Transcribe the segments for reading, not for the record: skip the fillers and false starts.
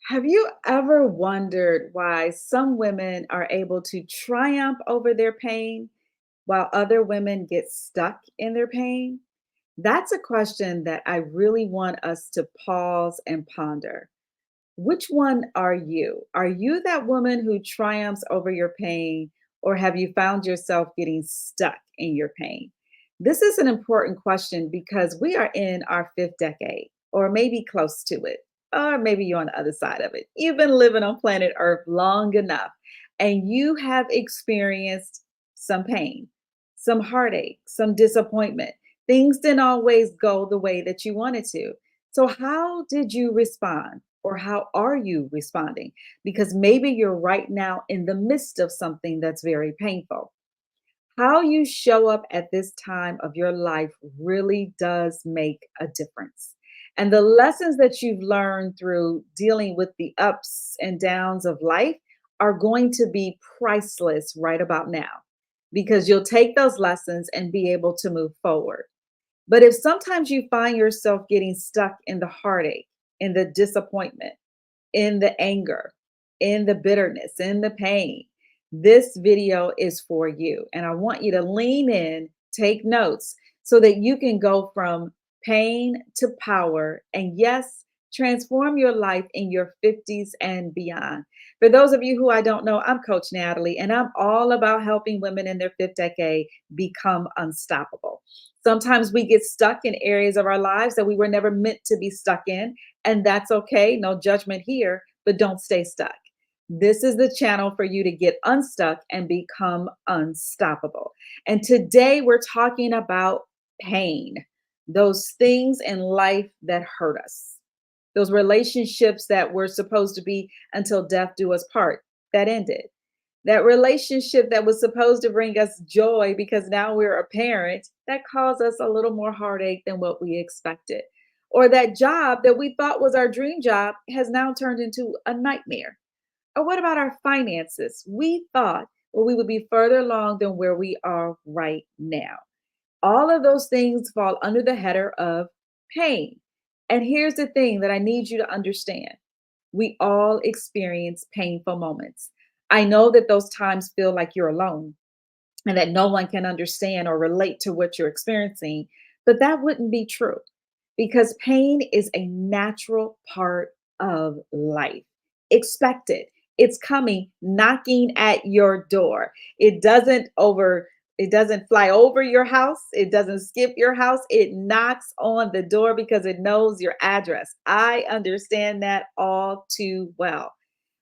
Have you ever wondered why some women are able to triumph over their pain while other women get stuck in their pain? That's a question that I really want us to pause and ponder. Which one are you? Are you that woman who triumphs over your pain, or have you found yourself getting stuck in your pain? This is an important question because we are in our fifth decade, or maybe close to it, or maybe you're on the other side of it. You've been living on planet Earth long enough, and you have experienced some pain, some heartache, some disappointment. Things didn't always go the way that you wanted to. So, how did you respond? Or how are you responding? Because maybe you're right now in the midst of something that's very painful. How you show up at this time of your life really does make a difference. And the lessons that you've learned through dealing with the ups and downs of life are going to be priceless right about now because you'll take those lessons and be able to move forward. But if sometimes you find yourself getting stuck in the heartache, in the disappointment, in the anger, in the bitterness, in the pain, this video is for you. And I want you to lean in, take notes so that you can go from pain to power. And yes, transform your life in your 50s and beyond. For those of you who I don't know, I'm Coach Natalie, and I'm all about helping women in their fifth decade become unstoppable. Sometimes we get stuck in areas of our lives that we were never meant to be stuck in, and that's okay. No judgment here, but don't stay stuck. This is the channel for you to get unstuck and become unstoppable. And today we're talking about pain, those things in life that hurt us, those relationships that were supposed to be until death do us part, that ended. That relationship that was supposed to bring us joy because now we're a parent, that caused us a little more heartache than what we expected. Or that job that we thought was our dream job has now turned into a nightmare. Or what about our finances? We thought, well, we would be further along than where we are right now. All of those things fall under the header of pain. And here's the thing that I need you to understand: we all experience painful moments. I know that those times feel like you're alone and that no one can understand or relate to what you're experiencing, but that wouldn't be true because pain is a natural part of life. Expect it. It's coming knocking at your door. It doesn't fly over your house. It doesn't skip your house. It knocks on the door because it knows your address. I understand that all too well.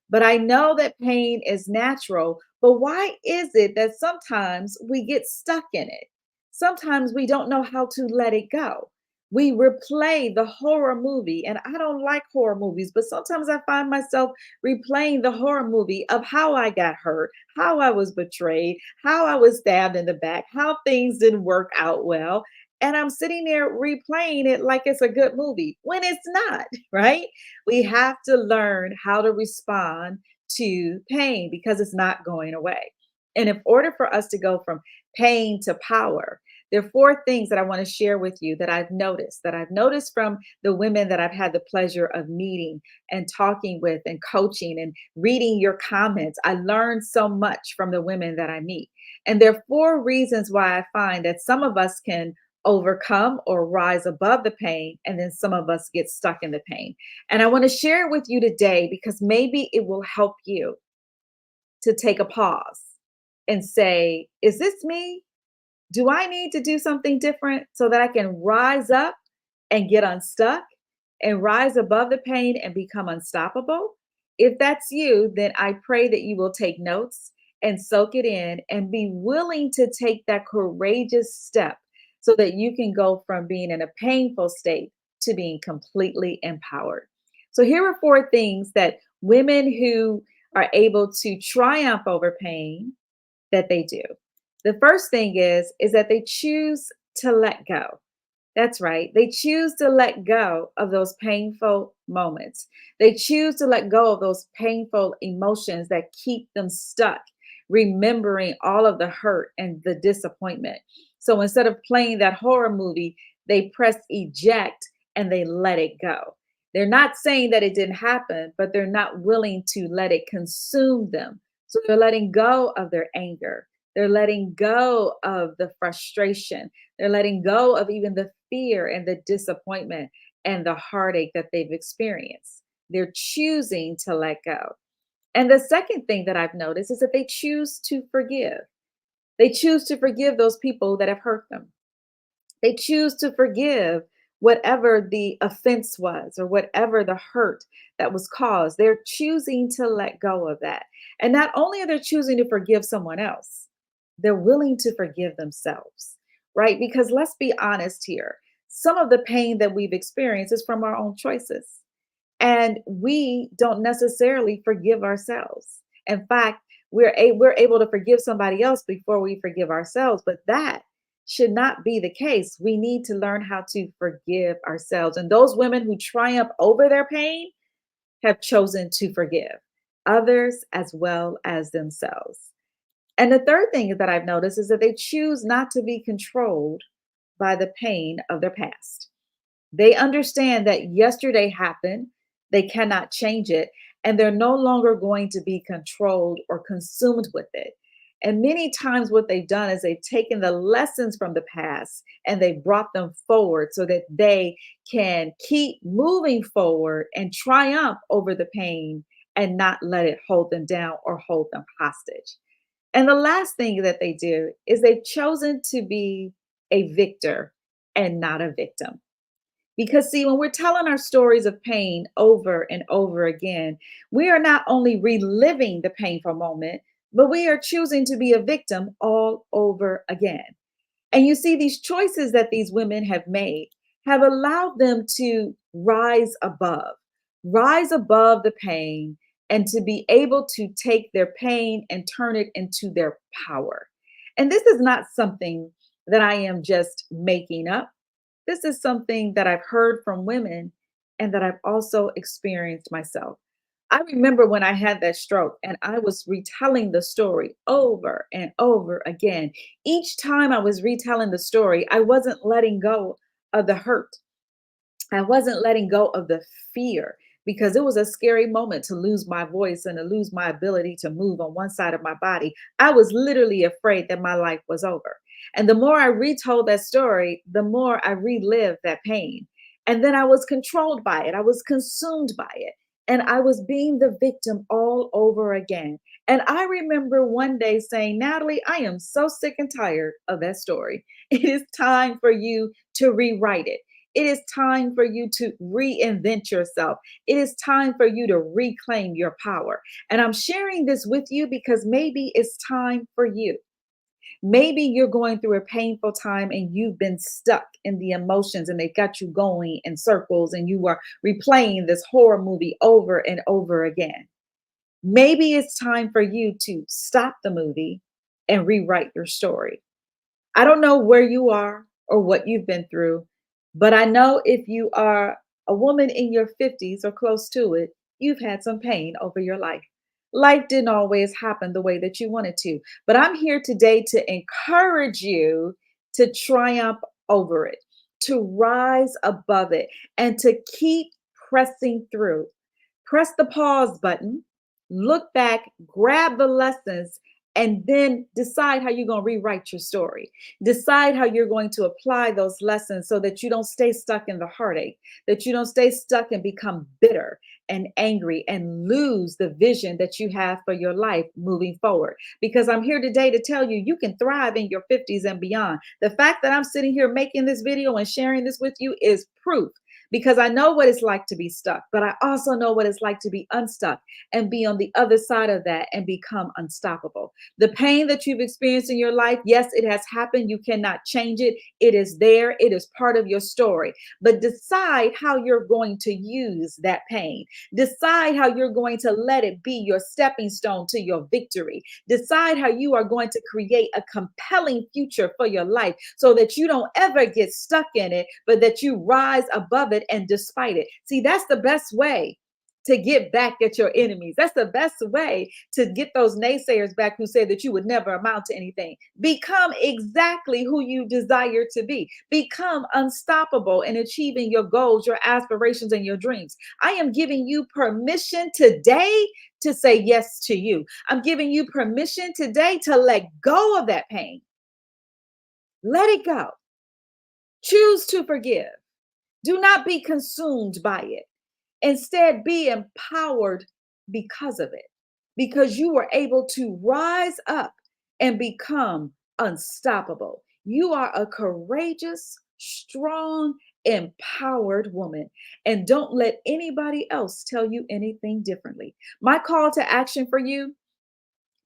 But I know that pain is natural. But why is it that sometimes we get stuck in it? Sometimes we don't know how to let it go. We replay the horror movie, and I don't like horror movies, but sometimes I find myself replaying the horror movie of how I got hurt, how I was betrayed, how I was stabbed in the back, how things didn't work out well. And I'm sitting there replaying it like it's a good movie when it's not, right? We have to learn how to respond to pain because it's not going away. And in order for us to go from pain to power, there are four things that I want to share with you that I've noticed from the women that I've had the pleasure of meeting and talking with and coaching and reading your comments. I learned so much from the women that I meet. And there are four reasons why I find that some of us can overcome or rise above the pain, and then some of us get stuck in the pain. And I want to share it with you today because maybe it will help you to take a pause and say, is this me? Do I need to do something different so that I can rise up and get unstuck and rise above the pain and become unstoppable? If that's you, then I pray that you will take notes and soak it in and be willing to take that courageous step so that you can go from being in a painful state to being completely empowered. So, here are four things that women who are able to triumph over pain that they do. The first thing is that they choose to let go. That's right. They choose to let go of those painful moments. They choose to let go of those painful emotions that keep them stuck, remembering all of the hurt and the disappointment. So instead of playing that horror movie, they press eject and they let it go. They're not saying that it didn't happen, but they're not willing to let it consume them. So they're letting go of their anger. They're letting go of the frustration. They're letting go of even the fear and the disappointment and the heartache that they've experienced. They're choosing to let go. And the second thing that I've noticed is that they choose to forgive. They choose to forgive those people that have hurt them. They choose to forgive whatever the offense was or whatever the hurt that was caused. They're choosing to let go of that. And not only are they choosing to forgive someone else, they're willing to forgive themselves, right? Because let's be honest here. Some of the pain that we've experienced is from our own choices. And we don't necessarily forgive ourselves. In fact, we're able to forgive somebody else before we forgive ourselves, but that should not be the case. We need to learn how to forgive ourselves. And those women who triumph over their pain have chosen to forgive others as well as themselves. And the third thing that I've noticed is that they choose not to be controlled by the pain of their past. They understand that yesterday happened, they cannot change it, and they're no longer going to be controlled or consumed with it. And many times, what they've done is they've taken the lessons from the past and they brought them forward so that they can keep moving forward and triumph over the pain and not let it hold them down or hold them hostage. And the last thing that they do is they've chosen to be a victor and not a victim. Because, see, when we're telling our stories of pain over and over again, we are not only reliving the painful moment, but we are choosing to be a victim all over again. And you see, these choices that these women have made have allowed them to rise above the pain, and to be able to take their pain and turn it into their power. And this is not something that I am just making up. This is something that I've heard from women and that I've also experienced myself. I remember when I had that stroke and I was retelling the story over and over again. Each time I was retelling the story, I wasn't letting go of the hurt. I wasn't letting go of the fear because it was a scary moment to lose my voice and to lose my ability to move on one side of my body. I was literally afraid that my life was over. And the more I retold that story, the more I relived that pain. And then I was controlled by it, I was consumed by it. And I was being the victim all over again. And I remember one day saying, Natalie, I am so sick and tired of that story. It is time for you to rewrite it. It is time for you to reinvent yourself. It is time for you to reclaim your power. And I'm sharing this with you because maybe it's time for you. Maybe you're going through a painful time and you've been stuck in the emotions and they got you going in circles and you are replaying this horror movie over and over again. Maybe it's time for you to stop the movie and rewrite your story. I don't know where you are or what you've been through, but I know if you are a woman in your 50s or close to it, you've had some pain over your life. Life didn't always happen the way that you wanted to, but I'm here today to encourage you to triumph over it, to rise above it, and to keep pressing through. Press the pause button, look back, grab the lessons, and then decide how you're going to rewrite your story. Decide how you're going to apply those lessons so that you don't stay stuck in the heartache, that you don't stay stuck and become bitter and angry and lose the vision that you have for your life moving forward. Because I'm here today to tell you, you can thrive in your 50s and beyond. The fact that I'm sitting here making this video and sharing this with you is proof, because I know what it's like to be stuck, but I also know what it's like to be unstuck and be on the other side of that and become unstoppable. The pain that you've experienced in your life, yes, it has happened. You cannot change it. It is there. It is part of your story. But decide how you're going to use that pain. Decide how you're going to let it be your stepping stone to your victory. Decide how you are going to create a compelling future for your life so that you don't ever get stuck in it, but that you rise above it and despite it. See, that's the best way to get back at your enemies. That's the best way to get those naysayers back who said that you would never amount to anything. Become exactly who you desire to be. Become unstoppable in achieving your goals, your aspirations, and your dreams. I am giving you permission today to say yes to you. I'm giving you permission today to let go of that pain. Let it go. Choose to forgive. Do not be consumed by it. Instead, be empowered because of it, because you were able to rise up and become unstoppable. You are a courageous, strong, empowered woman. And don't let anybody else tell you anything differently. My call to action for you: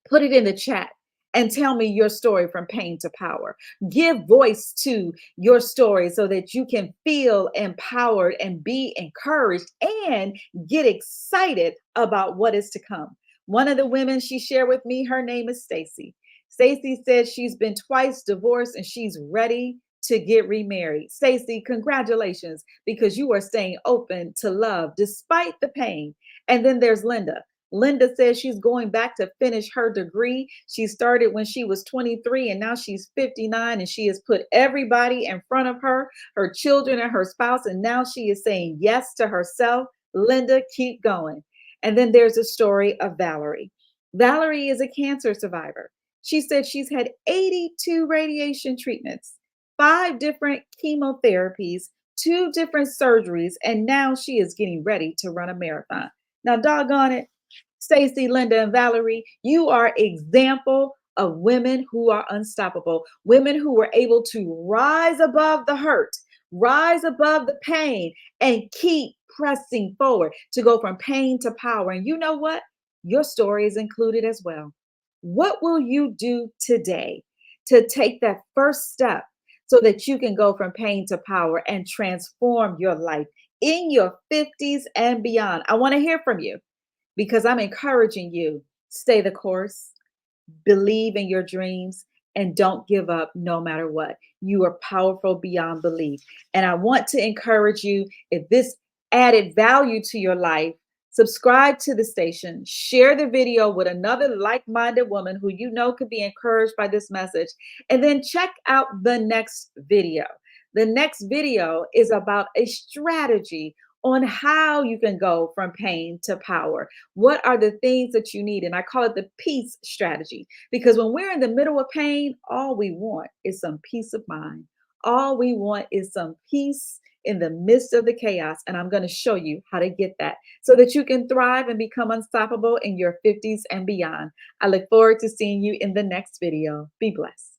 put it in the chat and tell me your story from pain to power. Give voice to your story so that you can feel empowered and be encouraged and get excited about what is to come. One of the women she shared with me, her name is Stacy. Stacy said she's been twice divorced and she's ready to get remarried. Stacy, congratulations, because you are staying open to love despite the pain. And then there's Linda. Linda says she's going back to finish her degree. She started when she was 23 and now she's 59, and she has put everybody in front of her, her children and her spouse, and now she is saying yes to herself. Linda, keep going. And then there's a story of Valerie. Valerie is a cancer survivor. She said she's had 82 radiation treatments, 5 different chemotherapies, 2 different surgeries, and now she is getting ready to run a marathon. Now, doggone it, Stacy, Linda, and Valerie, you are example of women who are unstoppable, women who were able to rise above the hurt, rise above the pain, and keep pressing forward to go from pain to power. And you know what? Your story is included as well. What will you do today to take that first step so that you can go from pain to power and transform your life in your 50s and beyond? I want to hear from you, because I'm encouraging you: stay the course, believe in your dreams, and don't give up no matter what. You are powerful beyond belief. And I want to encourage you, if this added value to your life, subscribe to the station, share the video with another like-minded woman who you know could be encouraged by this message, and then check out the next video. The next video is about a strategy on how you can go from pain to power. What are the things that you need? And I call it the peace strategy, because when we're in the middle of pain, all we want is some peace of mind. All we want is some peace in the midst of the chaos. And I'm going to show you how to get that so that you can thrive and become unstoppable in your 50s and beyond. I look forward to seeing you in the next video. Be blessed.